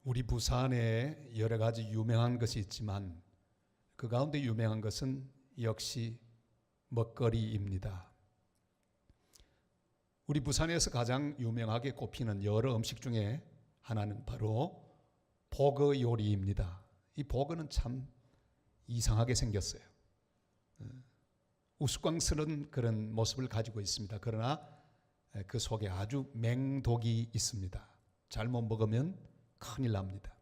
우리 부산에 여러 가지 유명한 것이 있지만 그 가운데 유명한 것은 역시 먹거리입니다. 우리 부산에서 가장 유명하게 꼽히는 여러 음식 중에 하나는 바로 보거 요리입니다. 이 보거는 참 이상하게 생겼어요. 우스꽝스러운 그런 모습을 가지고 있습니다. 그러나 그 속에 아주 맹독이 있습니다. 잘못 먹으면 큰일 납니다.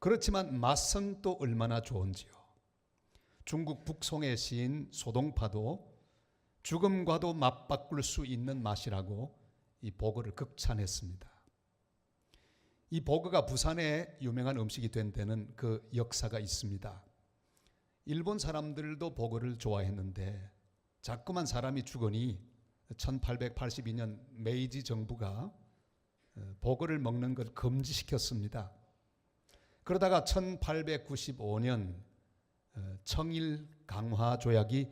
그렇지만 맛은 또 얼마나 좋은지요. 중국 북송의 시인 소동파도 죽음과도 맞바꿀 수 있는 맛이라고 이 보거를 극찬했습니다. 이 보거가 부산의 유명한 음식이 된 데는 그 역사가 있습니다. 일본 사람들도 보거를 좋아했는데 자꾸만 사람이 죽으니 1882년 메이지 정부가 보거를 먹는 걸 금지시켰습니다. 그러다가 1895년 청일 강화 조약이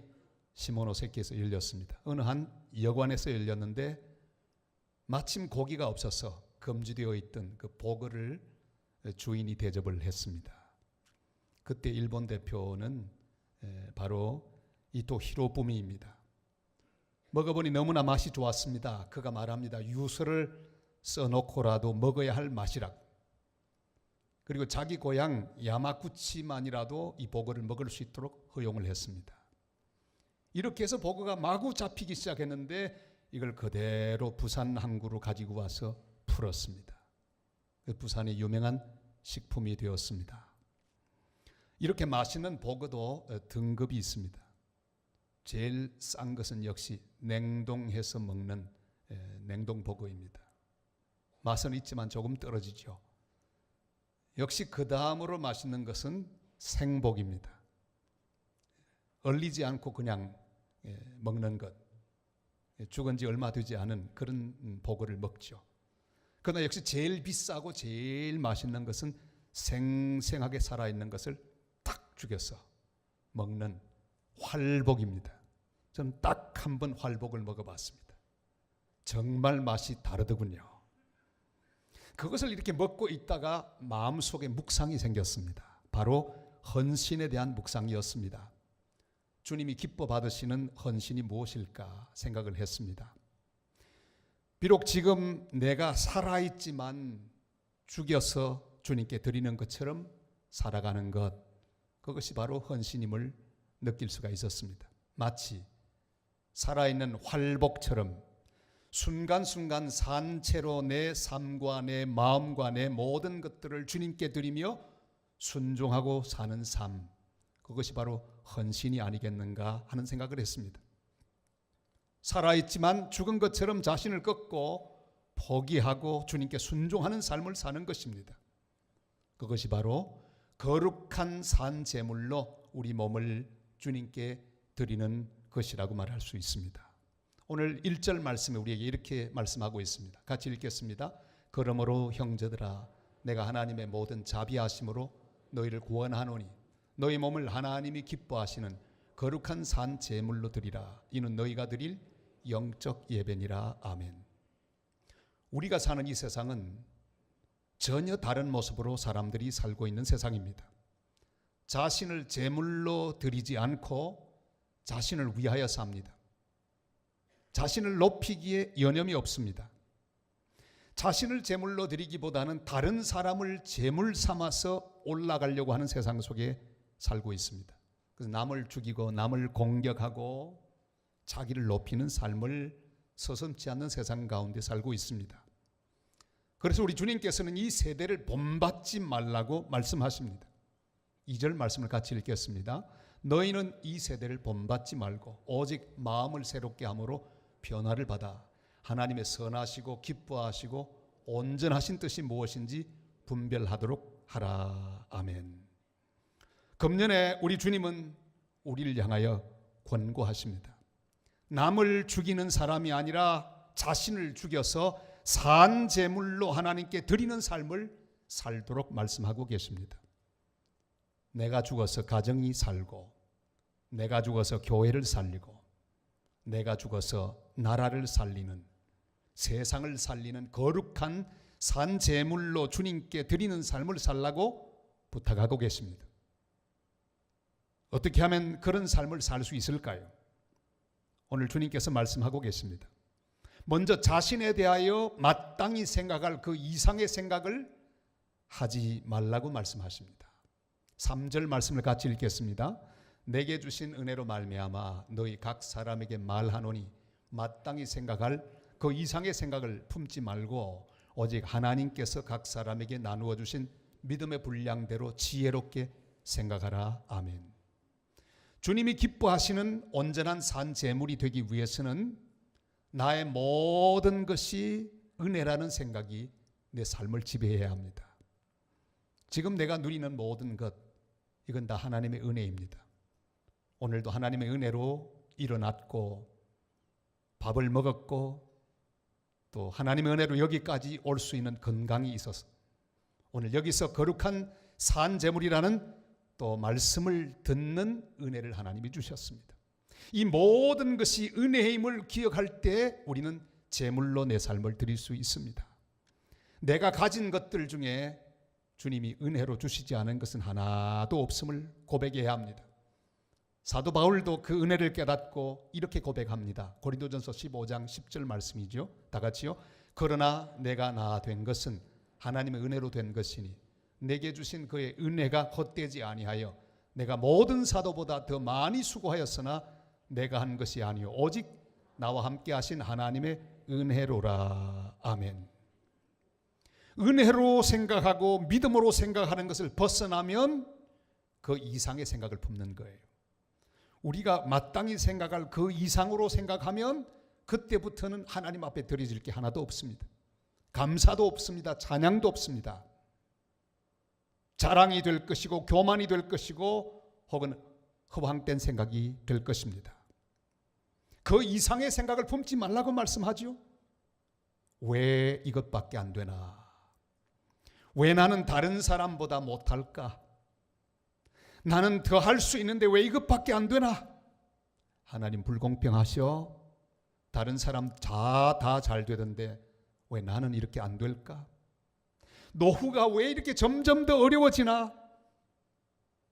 시모노세키에서 열렸습니다. 어느 한 여관에서 열렸는데 마침 고기가 없어서 금지되어 있던 그 보거를 주인이 대접을 했습니다. 그때 일본 대표는 바로 이토 히로부미입니다. 먹어보니 너무나 맛이 좋았습니다. 그가 말합니다. 유서를 써놓고라도 먹어야 할 맛이라고. 그리고 자기 고향 야마구치만이라도 이 보거를 먹을 수 있도록 허용을 했습니다. 이렇게 해서 보거가 마구 잡히기 시작했는데 이걸 그대로 부산 항구로 가지고 와서 풀었습니다. 부산의 유명한 식품이 되었습니다. 이렇게 맛있는 보거도 등급이 있습니다. 제일 싼 것은 역시 냉동해서 먹는 냉동보거입니다. 맛은 있지만 조금 떨어지죠. 역시 그 다음으로 맛있는 것은 생복입니다. 얼리지 않고 그냥 먹는 것, 죽은 지 얼마 되지 않은 그런 보거를 먹죠. 그러나 역시 제일 비싸고 제일 맛있는 것은 생생하게 살아있는 것을 딱 죽여서 먹는 활복입니다. 저는 딱 한 번 활복을 먹어봤습니다. 정말 맛이 다르더군요. 그것을 이렇게 먹고 있다가 마음속에 묵상이 생겼습니다. 바로 헌신에 대한 묵상이었습니다. 주님이 기뻐 받으시는 헌신이 무엇일까 생각을 했습니다. 비록 지금 내가 살아있지만 죽여서 주님께 드리는 것처럼 살아가는 것, 그것이 바로 헌신임을 느낄 수가 있었습니다. 마치 살아있는 활복처럼 순간순간 산채로 내 삶과 내 마음과 내 모든 것들을 주님께 드리며 순종하고 사는 삶, 그것이 바로 헌신이 아니겠는가 하는 생각을 했습니다. 살아있지만 죽은 것처럼 자신을 꺾고 포기하고 주님께 순종하는 삶을 사는 것입니다. 그것이 바로 거룩한 산 제물로 우리 몸을 주님께 드리는 것이라고 말할 수 있습니다. 오늘 1절 말씀에 우리에게 이렇게 말씀하고 있습니다. 같이 읽겠습니다. 그러므로 형제들아 내가 하나님의 모든 자비하심으로 너희를 구원하노니 너희 몸을 하나님이 기뻐하시는 거룩한 산 제물로 드리라. 이는 너희가 드릴 영적 예배니라. 아멘. 우리가 사는 이 세상은 전혀 다른 모습으로 사람들이 살고 있는 세상입니다. 자신을 제물로 드리지 않고 자신을 위하여 삽니다. 자신을 높이기에 여념이 없습니다. 자신을 제물로 드리기보다는 다른 사람을 제물 삼아서 올라가려고 하는 세상 속에 살고 있습니다. 그래서 남을 죽이고 남을 공격하고 자기를 높이는 삶을 서슴지 않는 세상 가운데 살고 있습니다. 그래서 우리 주님께서는 이 세대를 본받지 말라고 말씀하십니다. 2절 말씀을 같이 읽겠습니다. 너희는 이 세대를 본받지 말고 오직 마음을 새롭게 함으로 변화를 받아 하나님의 선하시고 기뻐하시고 온전하신 뜻이 무엇인지 분별하도록 하라. 아멘. 금년에 우리 주님은 우리를 향하여 권고하십니다. 남을 죽이는 사람이 아니라 자신을 죽여서 산 제물로 하나님께 드리는 삶을 살도록 말씀하고 계십니다. 내가 죽어서 가정이 살고, 내가 죽어서 교회를 살리고, 내가 죽어서 나라를 살리는, 세상을 살리는 거룩한 산 제물로 주님께 드리는 삶을 살라고 부탁하고 계십니다. 어떻게 하면 그런 삶을 살 수 있을까요? 오늘 주님께서 말씀하고 계십니다. 먼저 자신에 대하여 마땅히 생각할 그 이상의 생각을 하지 말라고 말씀하십니다. 3절 말씀을 같이 읽겠습니다. 내게 주신 은혜로 말미암아 너희 각 사람에게 말하노니 마땅히 생각할 그 이상의 생각을 품지 말고 오직 하나님께서 각 사람에게 나누어 주신 믿음의 분량대로 지혜롭게 생각하라. 아멘. 주님이 기뻐하시는 온전한 산 제물이 되기 위해서는 나의 모든 것이 은혜라는 생각이 내 삶을 지배해야 합니다. 지금 내가 누리는 모든 것, 이건 다 하나님의 은혜입니다. 오늘도 하나님의 은혜로 일어났고 밥을 먹었고 또 하나님의 은혜로 여기까지 올 수 있는 건강이 있어서 오늘 여기서 거룩한 산 제물이라는 또 말씀을 듣는 은혜를 하나님이 주셨습니다. 이 모든 것이 은혜의 힘을 기억할 때 우리는 제물로 내 삶을 드릴 수 있습니다. 내가 가진 것들 중에 주님이 은혜로 주시지 않은 것은 하나도 없음을 고백해야 합니다. 사도 바울도 그 은혜를 깨닫고 이렇게 고백합니다. 고린도전서 15장 10절 말씀이죠. 다 같이요. 그러나 내가 나 된 것은 하나님의 은혜로 된 것이니 내게 주신 그의 은혜가 헛되지 아니하여 내가 모든 사도보다 더 많이 수고하였으나 내가 한 것이 아니요 오직 나와 함께 하신 하나님의 은혜로라. 아멘. 은혜로 생각하고 믿음으로 생각하는 것을 벗어나면 그 이상의 생각을 품는 거예요. 우리가 마땅히 생각할 그 이상으로 생각하면 그때부터는 하나님 앞에 드려질 게 하나도 없습니다. 감사도 없습니다. 찬양도 없습니다. 자랑이 될 것이고 교만이 될 것이고 혹은 허황된 생각이 될 것입니다. 그 이상의 생각을 품지 말라고 말씀하지요. 왜 이것밖에 안 되나? 왜 나는 다른 사람보다 못할까? 나는 더 할 수 있는데 왜 이것밖에 안 되나? 하나님 불공평하셔. 다른 사람 다 잘 되던데 왜 나는 이렇게 안 될까? 노후가 왜 이렇게 점점 더 어려워지나?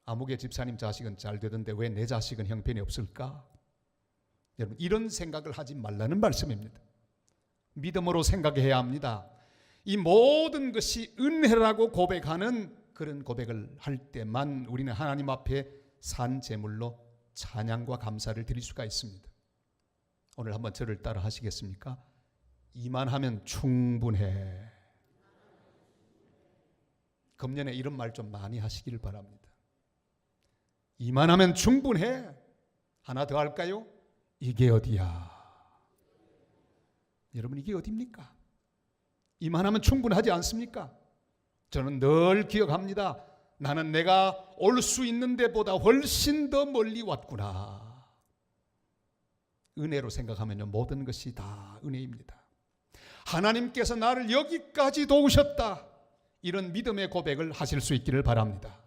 아무개 집사님 자식은 잘 되던데 왜 내 자식은 형편이 없을까? 여러분, 이런 생각을 하지 말라는 말씀입니다. 믿음으로 생각해야 합니다. 이 모든 것이 은혜라고 고백하는 그런 고백을 할 때만 우리는 하나님 앞에 산 제물로 찬양과 감사를 드릴 수가 있습니다. 오늘 한번 저를 따라 하시겠습니까? 이만하면 충분해. 금년에 이런 말 좀 많이 하시길 바랍니다. 이만하면 충분해. 하나 더 할까요? 이게 어디야? 여러분, 이게 어디입니까? 이만하면 충분하지 않습니까? 저는 늘 기억합니다. 나는 내가 올 수 있는 데보다 훨씬 더 멀리 왔구나. 은혜로 생각하면 모든 것이 다 은혜입니다. 하나님께서 나를 여기까지 도우셨다. 이런 믿음의 고백을 하실 수 있기를 바랍니다.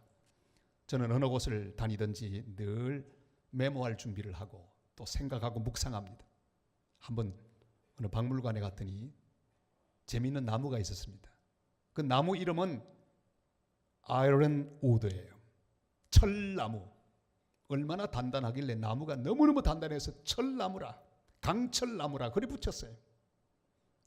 저는 어느 곳을 다니든지 늘 메모할 준비를 하고 또 생각하고 묵상합니다. 한번 어느 박물관에 갔더니 재미있는 나무가 있었습니다. 그 나무 이름은 아이런 우드예요. 철나무. 얼마나 단단하길래 나무가 너무너무 단단해서 철나무라, 강철나무라 그래 붙였어요.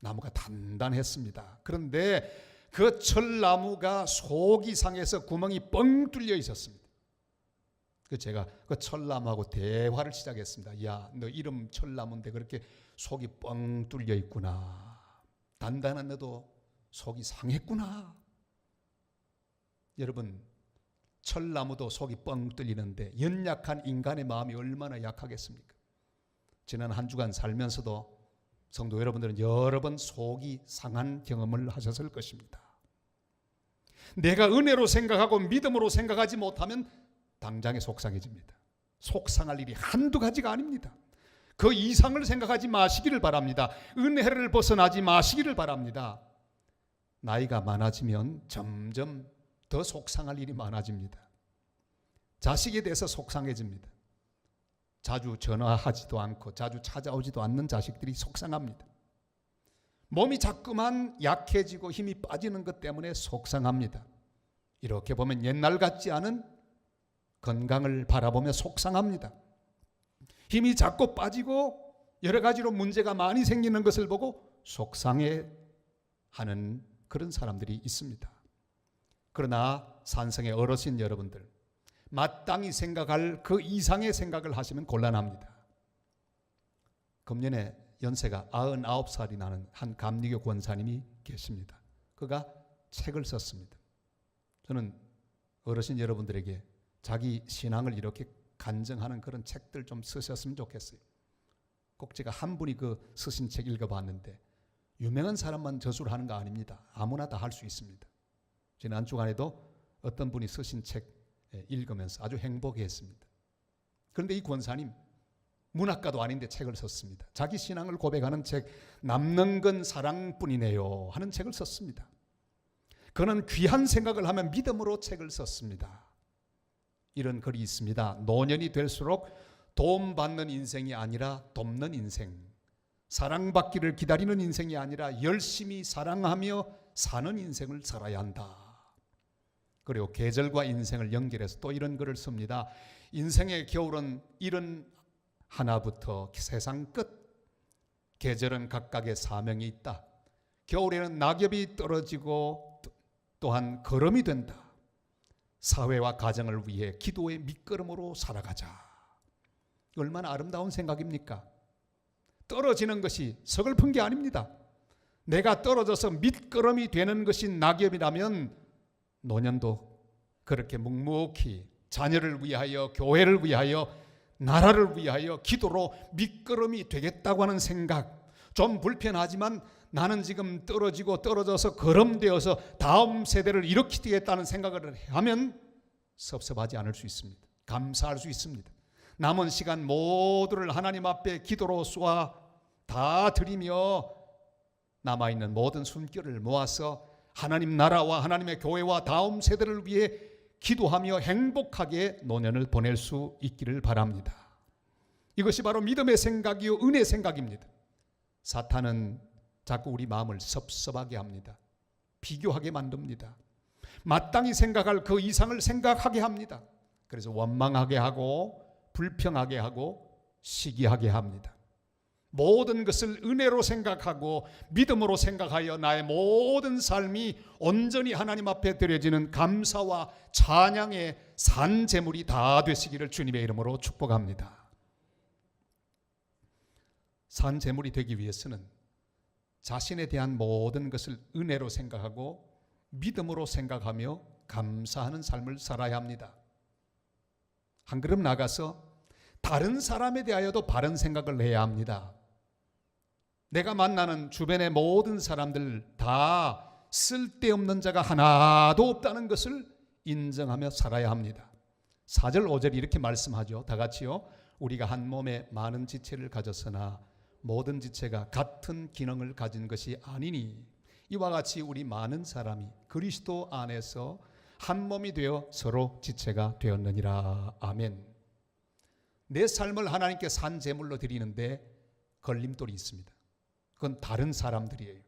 나무가 단단했습니다. 그런데 그 철나무가 속이 상해서 구멍이 뻥 뚫려 있었습니다. 제가 그 철나무하고 대화를 시작했습니다. 야, 너 이름 철나무인데 그렇게 속이 뻥 뚫려 있구나. 단단한 너도 속이 상했구나. 여러분, 철나무도 속이 뻥 뚫리는데 연약한 인간의 마음이 얼마나 약하겠습니까? 지난 한 주간 살면서도 성도 여러분들은 여러 번 속이 상한 경험을 하셨을 것입니다. 내가 은혜로 생각하고 믿음으로 생각하지 못하면 당장에 속상해집니다. 속상할 일이 한두 가지가 아닙니다. 그 이상을 생각하지 마시기를 바랍니다. 은혜를 벗어나지 마시기를 바랍니다. 나이가 많아지면 점점 더 속상할 일이 많아집니다. 자식에 대해서 속상해집니다. 자주 전화하지도 않고 자주 찾아오지도 않는 자식들이 속상합니다. 몸이 자꾸만 약해지고 힘이 빠지는 것 때문에 속상합니다. 이렇게 보면 옛날 같지 않은 건강을 바라보며 속상합니다. 힘이 자꾸 빠지고 여러 가지로 문제가 많이 생기는 것을 보고 속상해 하는 그런 사람들이 있습니다. 그러나 산성의 어르신 여러분들, 마땅히 생각할 그 이상의 생각을 하시면 곤란합니다. 금년에 연세가 99살이 나는 한 감리교 권사님이 계십니다. 그가 책을 썼습니다. 저는 어르신 여러분들에게 자기 신앙을 이렇게 간증하는 그런 책들 좀 쓰셨으면 좋겠어요. 꼭 제가 한 분이 그 쓰신 책 읽어봤는데 유명한 사람만 저술을 하는 거 아닙니다. 아무나 다 할 수 있습니다. 지난 주간에도 어떤 분이 쓰신 책 읽으면서 아주 행복했습니다. 그런데 이 권사님 문학가도 아닌데 책을 썼습니다. 자기 신앙을 고백하는 책 남는 건 사랑뿐이네요 하는 책을 썼습니다. 그는 귀한 생각을 하면 믿음으로 책을 썼습니다. 이런 글이 있습니다. 노년이 될수록 도움받는 인생이 아니라 돕는 인생, 사랑받기를 기다리는 인생이 아니라 열심히 사랑하며 사는 인생을 살아야 한다. 그리고 계절과 인생을 연결해서 또 이런 글을 씁니다. 인생의 겨울은 이런 하나부터 세상 끝, 계절은 각각의 사명이 있다. 겨울에는 낙엽이 떨어지고 또한 걸음이 된다. 사회와 가정을 위해 기도의 밑거름으로 살아가자. 얼마나 아름다운 생각입니까? 떨어지는 것이 서글픈 게 아닙니다. 내가 떨어져서 밑거름이 되는 것이 낙엽이라면 노년도 그렇게 묵묵히 자녀를 위하여, 교회를 위하여, 나라를 위하여 기도로 밑거름이 되겠다고 하는 생각, 좀 불편하지만 나는 지금 떨어져서 거름되어서 다음 세대를 일으키겠다는 생각을 하면 섭섭하지 않을 수 있습니다. 감사할 수 있습니다. 남은 시간 모두를 하나님 앞에 기도로 쏘아 다 드리며 남아있는 모든 숨결을 모아서 하나님 나라와 하나님의 교회와 다음 세대를 위해 기도하며 행복하게 노년을 보낼 수 있기를 바랍니다. 이것이 바로 믿음의 생각이요 은혜의 생각입니다. 사탄은 자꾸 우리 마음을 섭섭하게 합니다. 비교하게 만듭니다. 마땅히 생각할 그 이상을 생각하게 합니다. 그래서 원망하게 하고 불평하게 하고 시기하게 합니다. 모든 것을 은혜로 생각하고 믿음으로 생각하여 나의 모든 삶이 온전히 하나님 앞에 드려지는 감사와 찬양의 산제물이 다 되시기를 주님의 이름으로 축복합니다. 산제물이 되기 위해서는 자신에 대한 모든 것을 은혜로 생각하고 믿음으로 생각하며 감사하는 삶을 살아야 합니다. 한 걸음 나가서 다른 사람에 대하여도 바른 생각을 해야 합니다. 내가 만나는 주변의 모든 사람들 다 쓸데없는 자가 하나도 없다는 것을 인정하며 살아야 합니다. 4절 5절 이렇게 말씀하죠. 다 같이요. 우리가 한 몸에 많은 지체를 가졌으나 모든 지체가 같은 기능을 가진 것이 아니니 이와 같이 우리 많은 사람이 그리스도 안에서 한 몸이 되어 서로 지체가 되었느니라. 아멘. 내 삶을 하나님께 산 제물로 드리는데 걸림돌이 있습니다. 그건 다른 사람들이에요.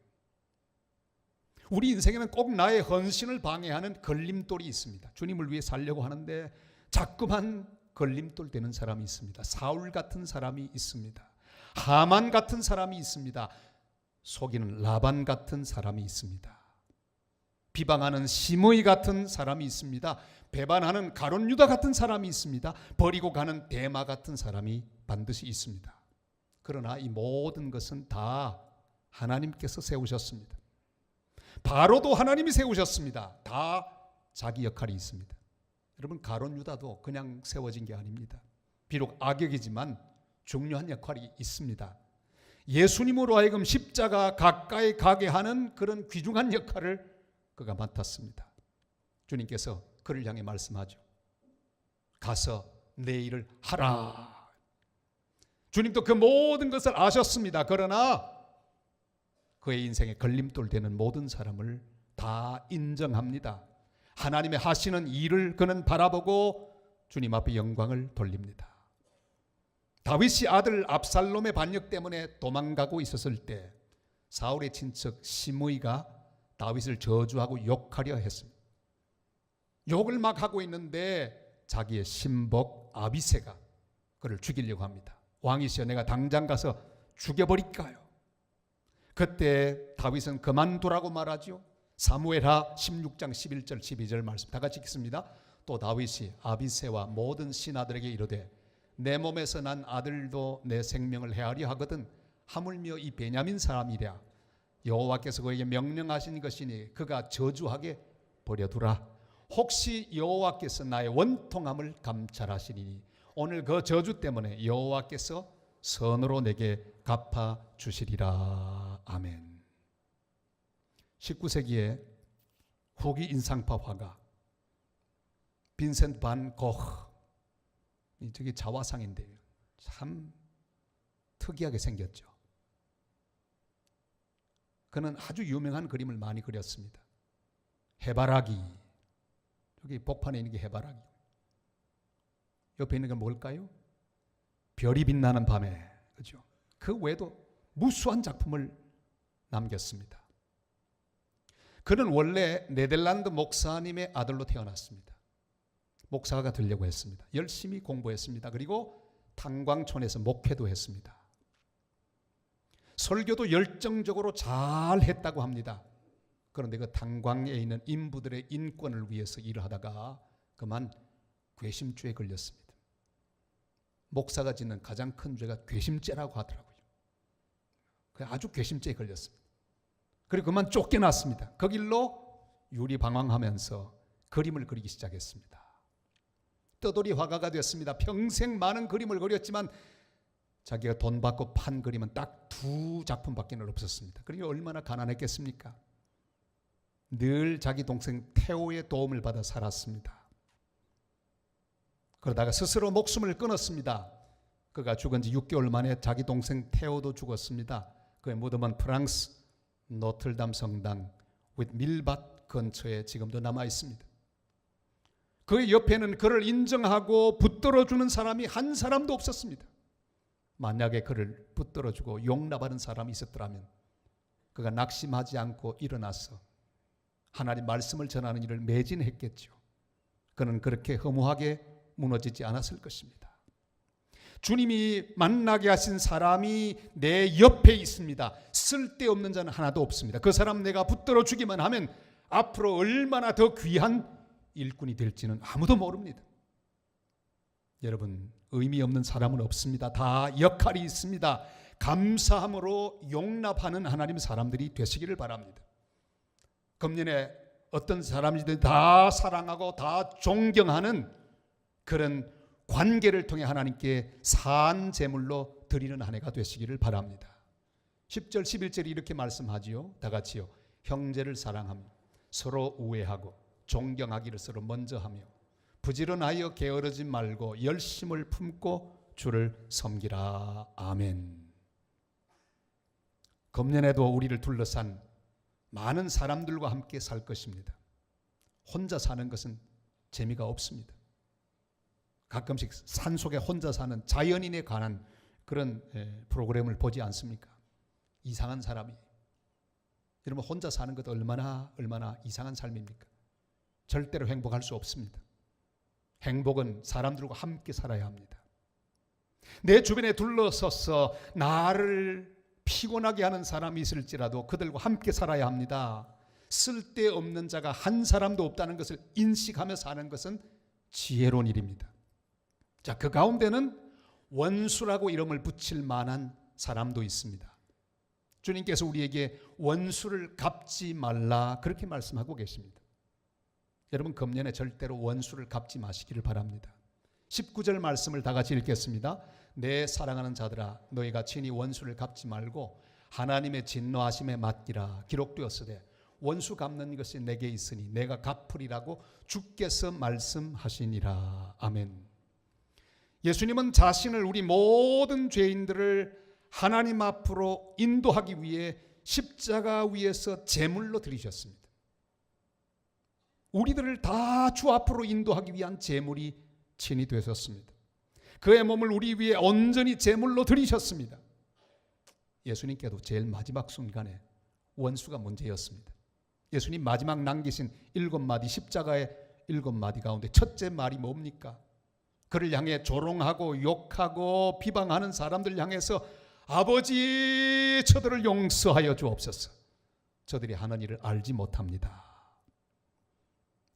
우리 인생에는 꼭 나의 헌신을 방해하는 걸림돌이 있습니다. 주님을 위해 살려고 하는데 자꾸만 걸림돌 되는 사람이 있습니다. 사울 같은 사람이 있습니다. 하만 같은 사람이 있습니다. 속이는 라반 같은 사람이 있습니다. 비방하는 시므이 같은 사람이 있습니다. 배반하는 가룟 유다 같은 사람이 있습니다. 버리고 가는 데마 같은 사람이 반드시 있습니다. 그러나 이 모든 것은 다 하나님께서 세우셨습니다. 바로도 하나님이 세우셨습니다. 다 자기 역할이 있습니다. 여러분, 가룟 유다도 그냥 세워진 게 아닙니다. 비록 악역이지만 중요한 역할이 있습니다. 예수님으로 하여금 십자가 가까이 가게 하는 그런 귀중한 역할을 그가 맡았습니다. 주님께서 그를 향해 말씀하죠. 가서 내 일을 하라. 주님도 그 모든 것을 아셨습니다. 그러나 그의 인생에 걸림돌 되는 모든 사람을 다 인정합니다. 하나님의 하시는 일을 그는 바라보고 주님 앞에 영광을 돌립니다. 다윗이 아들 압살롬의 반역 때문에 도망가고 있었을 때 사울의 친척 시므이가 다윗을 저주하고 욕하려 했습니다. 욕을 막 하고 있는데 자기의 신복 아비새가 그를 죽이려고 합니다. 왕이시여, 내가 당장 가서 죽여버릴까요? 그때 다윗은 그만두라고 말하죠. 사무엘하 16장 11절 12절 말씀 다 같이 읽습니다. 또 다윗이 아비새와 모든 신하들에게 이르되 내 몸에서 난 아들도 내 생명을 해하려 하거든 하물며 이 베냐민 사람이랴. 여호와께서 그에게 명령하신 것이니 그가 저주하게 버려두라. 혹시 여호와께서 나의 원통함을 감찰하시리니 오늘 그 저주 때문에 여호와께서 선으로 내게 갚아 주시리라. 아멘. 19세기에 후기 인상파 화가 빈센트 반 고흐, 저기 자화상인데요. 참 특이하게 생겼죠. 그는 아주 유명한 그림을 많이 그렸습니다. 해바라기, 여기 복판에 있는 게 해바라기, 옆에 있는 건 뭘까요? 별이 빛나는 밤에, 그죠? 그 외에도 무수한 작품을 남겼습니다. 그는 원래 네덜란드 목사님의 아들로 태어났습니다. 목사가 되려고 했습니다. 열심히 공부했습니다. 그리고 탄광촌에서 목회도 했습니다. 설교도 열정적으로 잘 했다고 합니다. 그런데 그 탄광에 있는 인부들의 인권을 위해서 일을 하다가 그만 괘씸죄에 걸렸습니다. 목사가 짓는 가장 큰 죄가 괘씸죄라고 하더라고요. 아주 괘씸죄에 걸렸습니다. 그리고 그만 쫓겨났습니다. 그 길로 유리방황하면서 그림을 그리기 시작했습니다. 떠돌이 화가가 됐습니다. 평생 많은 그림을 그렸지만 자기가 돈 받고 판 그림은 딱 2작품밖에 없었습니다. 그러니까 얼마나 가난했겠습니까? 늘 자기 동생 테오의 도움을 받아 살았습니다. 그러다가 스스로 목숨을 끊었습니다. 그가 죽은 지 6개월 만에 자기 동생 테오도 죽었습니다. 그의 무덤은 프랑스 노틀담 성당 윗 밀밭 근처에 지금도 남아 있습니다. 그의 옆에는 그를 인정하고 붙들어주는 사람이 한 사람도 없었습니다. 만약에 그를 붙들어주고 용납하는 사람이 있었더라면 그가 낙심하지 않고 일어나서 하나님 말씀을 전하는 일을 매진했겠죠. 그는 그렇게 허무하게 무너지지 않았을 것입니다. 주님이 만나게 하신 사람이 내 옆에 있습니다. 쓸데없는 자는 하나도 없습니다. 그 사람 내가 붙들어 주기만 하면 앞으로 얼마나 더 귀한 일꾼이 될지는 아무도 모릅니다. 여러분, 의미 없는 사람은 없습니다. 다 역할이 있습니다. 감사함으로 용납하는 하나님 사람들이 되시기를 바랍니다. 금년에 어떤 사람이든 다 사랑하고 다 존경하는 그런 관계를 통해 하나님께 산 제물로 드리는 한 해가 되시기를 바랍니다. 10절 11절이 이렇게 말씀하지요. 다 같이요. 형제를 사랑하며 서로 우애하고 존경하기를 서로 먼저 하며 부지런하여 게으르지 말고 열심을 품고 주를 섬기라. 아멘. 금년에도 우리를 둘러싼 많은 사람들과 함께 살 것입니다. 혼자 사는 것은 재미가 없습니다. 가끔씩 산속에 혼자 사는 자연인에 관한 그런 프로그램을 보지 않습니까? 이상한 사람이. 여러분, 혼자 사는 것도 얼마나 이상한 삶입니까? 절대로 행복할 수 없습니다. 행복은 사람들과 함께 살아야 합니다. 내 주변에 둘러서서 나를 피곤하게 하는 사람이 있을지라도 그들과 함께 살아야 합니다. 쓸데없는 자가 한 사람도 없다는 것을 인식하며 사는 것은 지혜로운 일입니다. 자, 그 가운데는 원수라고 이름을 붙일 만한 사람도 있습니다. 주님께서 우리에게 원수를 갚지 말라 그렇게 말씀하고 계십니다. 여러분, 금년에 절대로 원수를 갚지 마시기를 바랍니다. 19절 말씀을 다 같이 읽겠습니다. 내 사랑하는 자들아, 너희가 친히 원수를 갚지 말고 하나님의 진노하심에 맡기라. 기록되었으되 원수 갚는 것이 내게 있으니 내가 갚으리라고 주께서 말씀하시니라. 아멘. 예수님은 자신을 우리 모든 죄인들을 하나님 앞으로 인도하기 위해 십자가 위에서 제물로 드리셨습니다. 우리들을 다 주 앞으로 인도하기 위한 제물이 친히 되셨습니다. 그의 몸을 우리 위해 온전히 제물로 드리셨습니다. 예수님께도 제일 마지막 순간에 원수가 문제였습니다. 예수님 마지막 남기신 7마디 십자가의 7마디 가운데 첫째 말이 뭡니까? 그를 향해 조롱하고 욕하고 비방하는 사람들 향해서 아버지, 저들을 용서하여 주옵소서. 저들이 하는 일을 알지 못합니다.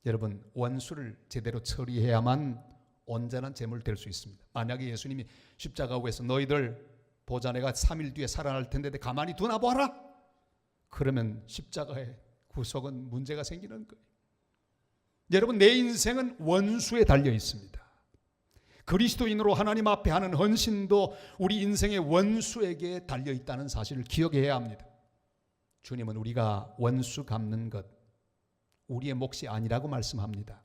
여러분, 원수를 제대로 처리해야만 온전한 제물 될 수 있습니다. 만약에 예수님이 십자가 위에서 너희들 보자, 내가 3일 뒤에 살아날 텐데 가만히 두나 보아라, 그러면 십자가의 구속은 문제가 생기는 거예요. 여러분, 내 인생은 원수에 달려 있습니다. 그리스도인으로 하나님 앞에 하는 헌신도 우리 인생의 원수에게 달려 있다는 사실을 기억해야 합니다. 주님은 우리가 원수 갚는 것 우리의 몫이 아니라고 말씀합니다.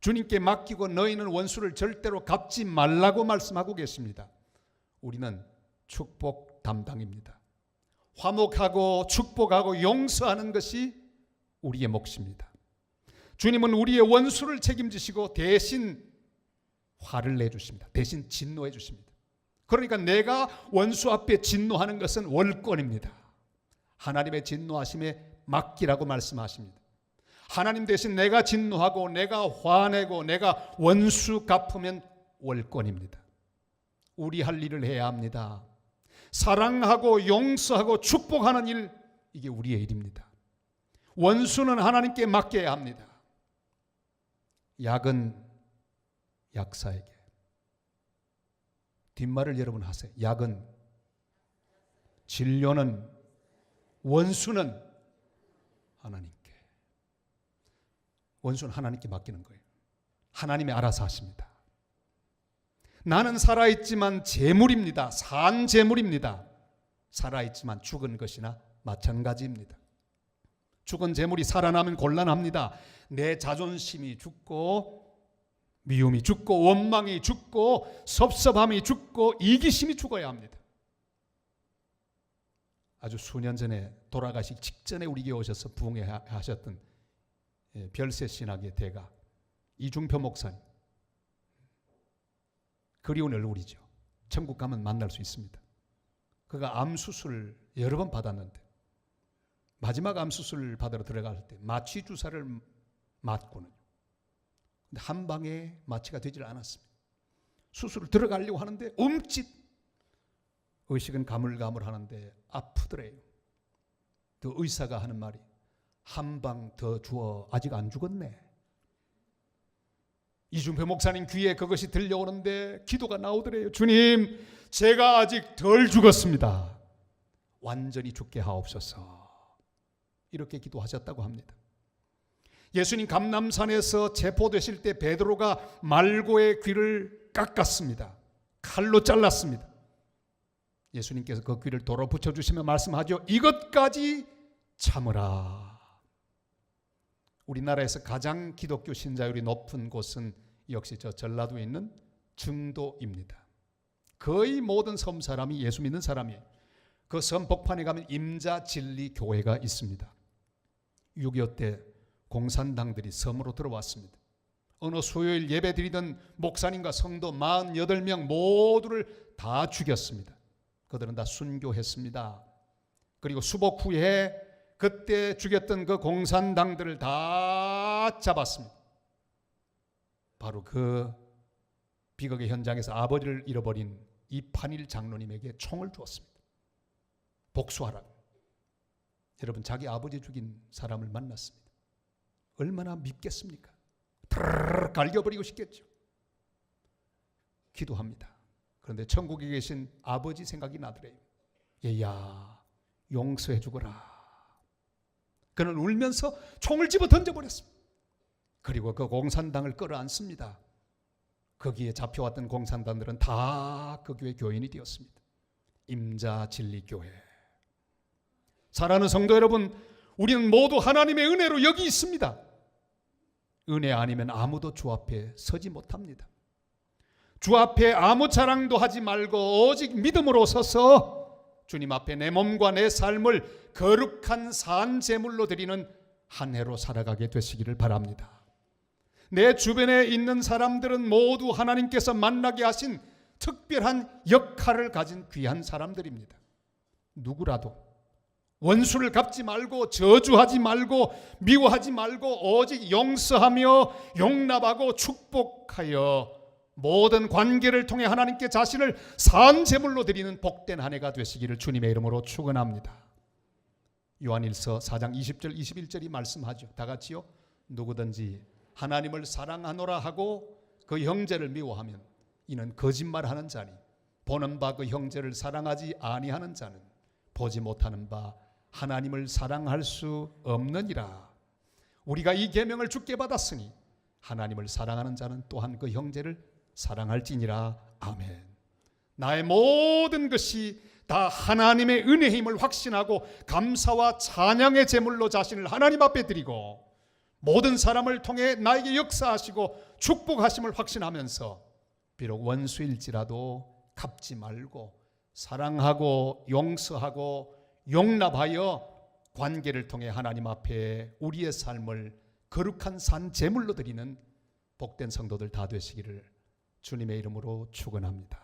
주님께 맡기고 너희는 원수를 절대로 갚지 말라고 말씀하고 계십니다. 우리는 축복 담당입니다. 화목하고 축복하고 용서하는 것이 우리의 몫입니다. 주님은 우리의 원수를 책임지시고 대신 화를 내주십니다. 대신 진노해 주십니다. 그러니까 내가 원수 앞에 진노하는 것은 월권입니다. 하나님의 진노하심에 맡기라고 말씀하십니다. 하나님 대신 내가 진노하고 내가 화내고 내가 원수 갚으면 월권입니다. 우리 할 일을 해야 합니다. 사랑하고 용서하고 축복하는 일, 이게 우리의 일입니다. 원수는 하나님께 맡겨야 합니다. 약은 약사에게, 뒷말을 여러분 하세요. 약은, 진료는, 원수는 하나님께. 원수는 하나님께 맡기는 거예요. 하나님이 알아서 하십니다. 나는 살아있지만 재물입니다. 산 재물입니다. 살아있지만 죽은 것이나 마찬가지입니다. 죽은 재물이 살아나면 곤란합니다. 내 자존심이 죽고 미움이 죽고 원망이 죽고 섭섭함이 죽고 이기심이 죽어야 합니다. 아주 수년 전에 돌아가시기 직전에 우리에게 오셔서 부흥하셨던 별세 신학의 대가 이중표 목사님, 그리운 얼굴이죠. 천국 가면 만날 수 있습니다. 그가 암수술 여러 번 받았는데 마지막 암수술 받으러 들어갈 때 마취 주사를 맞고는 근데 한 방에 마취가 되질 않았습니다. 수술을 들어가려고 하는데 움찔, 의식은 가물가물하는데 아프더래요. 그 의사가 하는 말이 한 방 더 주어 아직 안 죽었네. 이준표 목사님 귀에 그것이 들려오는데 기도가 나오더래요. 주님, 제가 아직 덜 죽었습니다. 완전히 죽게 하옵소서. 이렇게 기도하셨다고 합니다. 예수님 감람산에서 체포되실 때 베드로가 말고의 귀를 깎았습니다. 칼로 잘랐습니다. 예수님께서 그 귀를 도로 붙여주시며 말씀하죠. 이것까지 참으라. 우리나라에서 가장 기독교 신자율이 높은 곳은 역시 저 전라도에 있는 증도입니다. 거의 모든 섬 사람이 예수 믿는 사람이에요. 그 섬 복판에 가면 임자진리교회가 있습니다. 6.25 때 공산당들이 섬으로 들어왔습니다. 어느 수요일 예배 드리던 목사님과 성도 48명 모두를 다 죽였습니다. 그들은 다 순교했습니다. 그리고 수복 후에 그때 죽였던 그 공산당들을 다 잡았습니다. 바로 그 비극의 현장에서 아버지를 잃어버린 이판일 장로님에게 총을 주었습니다. 복수하라고. 여러분, 자기 아버지 죽인 사람을 만났습니다. 얼마나 밉겠습니까? 드르르 갈겨버리고 싶겠죠. 기도합니다. 그런데 천국에 계신 아버지 생각이 나더래요. 얘야, 용서해 주거라. 그는 울면서 총을 집어 던져버렸습니다. 그리고 그 공산당을 끌어안습니다. 거기에 잡혀왔던 공산당들은 다 그 교회 교인이 되었습니다. 임자진리교회. 사랑하는 성도 여러분, 우리는 모두 하나님의 은혜로 여기 있습니다. 은혜 아니면 아무도 주 앞에 서지 못합니다. 주 앞에 아무 자랑도 하지 말고 오직 믿음으로 서서 주님 앞에 내 몸과 내 삶을 거룩한 산 제물로 드리는 한 해로 살아가게 되시기를 바랍니다. 내 주변에 있는 사람들은 모두 하나님께서 만나게 하신 특별한 역할을 가진 귀한 사람들입니다. 누구라도 원수를 갚지 말고 저주하지 말고 미워하지 말고 오직 용서하며 용납하고 축복하여 모든 관계를 통해 하나님께 자신을 산 제물로 드리는 복된 한 해가 되시기를 주님의 이름으로 축원합니다. 요한일서 4장 20절 21절이 말씀하죠. 다 같이요. 누구든지 하나님을 사랑하노라 하고 그 형제를 미워하면 이는 거짓말하는 자니 보는 바 그 형제를 사랑하지 아니하는 자는 보지 못하는 바 하나님을 사랑할 수 없느니라. 우리가 이 계명을 주께 받았으니 하나님을 사랑하는 자는 또한 그 형제를 사랑할지니라. 아멘. 나의 모든 것이 다 하나님의 은혜의 힘을 확신하고 감사와 찬양의 제물로 자신을 하나님 앞에 드리고 모든 사람을 통해 나에게 역사하시고 축복하심을 확신하면서 비록 원수일지라도 갚지 말고 사랑하고 용서하고 용납하여 관계를 통해 하나님 앞에 우리의 삶을 거룩한 산 제물로 드리는 복된 성도들 다 되시기를 주님의 이름으로 축원합니다.